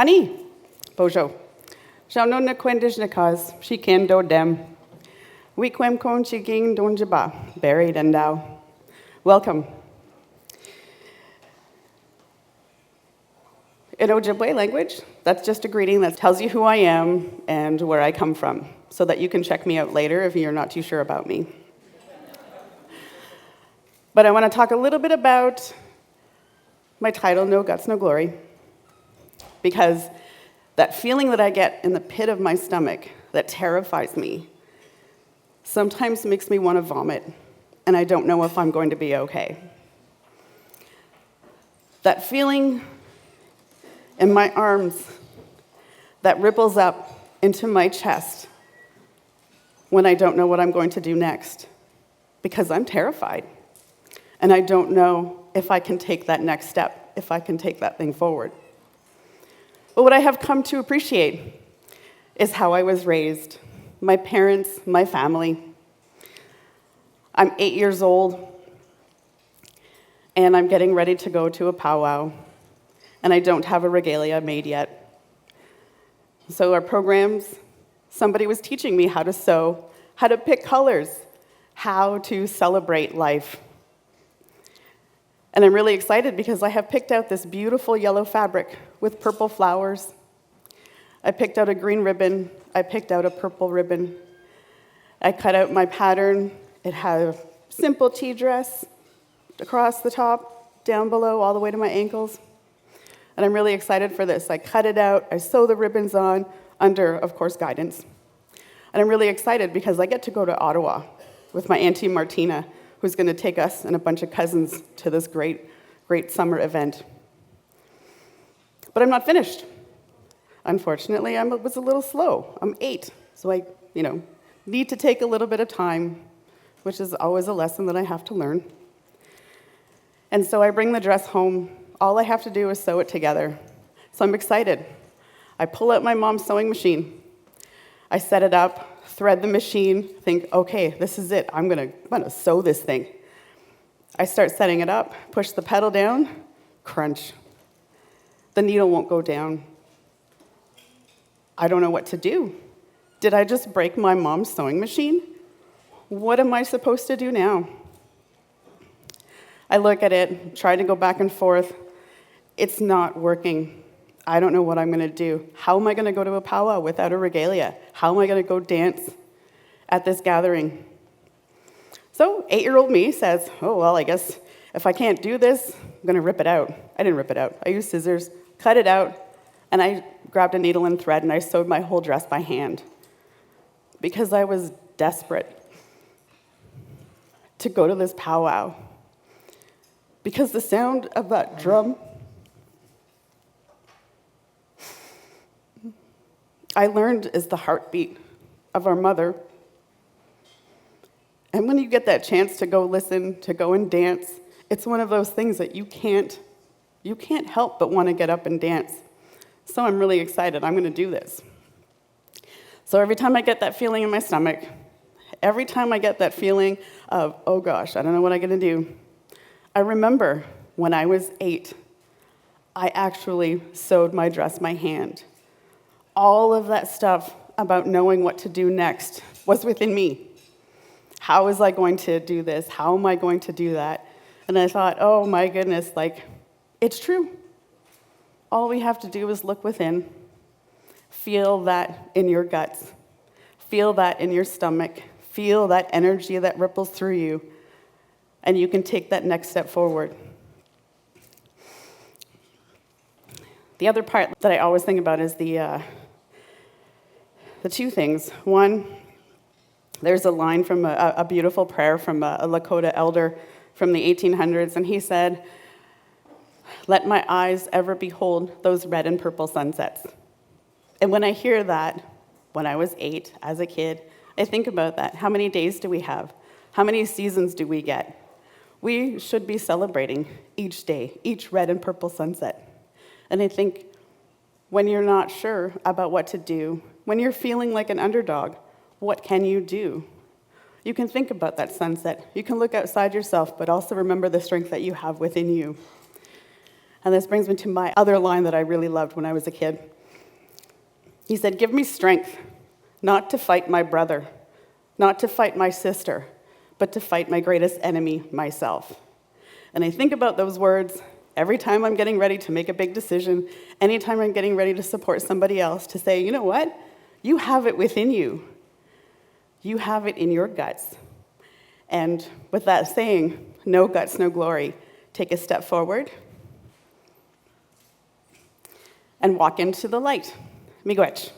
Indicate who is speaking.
Speaker 1: Honey, Bojo. Shauno na quendish na cause, she can do dem. We quem kon she ging don jaba, buried and thou. Welcome. In Ojibwe language, that's just a greeting that tells you who I am and where I come from, so that you can check me out later if you're not too sure about me. But I want to talk a little bit about my title, No Guts, No Glory, because that feeling that I get in the pit of my stomach that terrifies me sometimes makes me want to vomit, and I don't know if I'm going to be okay. That feeling in my arms that ripples up into my chest when I don't know what I'm going to do next, because I'm terrified, and I don't know if I can take that next step, if I can take that thing forward. But what I have come to appreciate is how I was raised, my parents, my family. I'm 8 years old, and I'm getting ready to go to a powwow, and I don't have a regalia made yet. So our programs, somebody was teaching me how to sew, how to pick colors, how to celebrate life. And I'm really excited because I have picked out this beautiful yellow fabric with purple flowers. I picked out a green ribbon. I picked out a purple ribbon. I cut out my pattern. It had a simple tea dress across the top, down below, all the way to my ankles. And I'm really excited for this. I cut it out. I sew the ribbons on under, of course, guidance. And I'm really excited because I get to go to Ottawa with my Auntie Martina, who's going to take us and a bunch of cousins to this great, great summer event. But I'm not finished. Unfortunately, I was a little slow. I'm 8, so I, need to take a little bit of time, which is always a lesson that I have to learn. And so I bring the dress home. All I have to do is sew it together. So I'm excited. I pull out my mom's sewing machine. I set it up, thread the machine, think, okay, this is it. I'm gonna sew this thing. I start setting it up, push the pedal down, crunch. The needle won't go down. I don't know what to do. Did I just break my mom's sewing machine? What am I supposed to do now? I look at it, try to go back and forth. It's not working. I don't know what I'm going to do. How am I going to go to a powwow without a regalia? How am I going to go dance at this gathering? So 8-year-old me says, oh, well, I guess if I can't do this, I'm going to rip it out. I didn't rip it out. I used scissors, cut it out, and I grabbed a needle and thread, and I sewed my whole dress by hand because I was desperate to go to this powwow, because the sound of that drum, I learned, is the heartbeat of our mother. And when you get that chance to go listen, to go and dance, it's one of those things that you can't help but want to get up and dance. So I'm really excited. I'm going to do this. So every time I get that feeling in my stomach, every time I get that feeling of, oh gosh, I don't know what I'm going to do, I remember when I was 8, I actually sewed my dress by hand. All of that stuff about knowing what to do next was within me. How was I going to do this? How am I going to do that? And I thought, oh my goodness, it's true. All we have to do is look within. Feel that in your guts. Feel that in your stomach. Feel that energy that ripples through you. And you can take that next step forward. The other part that I always think about is the two things. One, there's a line from a beautiful prayer from a Lakota elder from the 1800s, and he said, "Let my eyes ever behold those red and purple sunsets." And when I hear that, when I was 8, as a kid, I think about that. How many days do we have? How many seasons do we get? We should be celebrating each day, each red and purple sunset. And I think when you're not sure about what to do, when you're feeling like an underdog, what can you do? You can think about that sunset. You can look outside yourself, but also remember the strength that you have within you. And this brings me to my other line that I really loved when I was a kid. He said, "Give me strength, not to fight my brother, not to fight my sister, but to fight my greatest enemy, myself." And I think about those words every time I'm getting ready to make a big decision, anytime I'm getting ready to support somebody else, to say, you know what? You have it within you. You have it in your guts. And with that saying, no guts, no glory, take a step forward and walk into the light. Miigwech.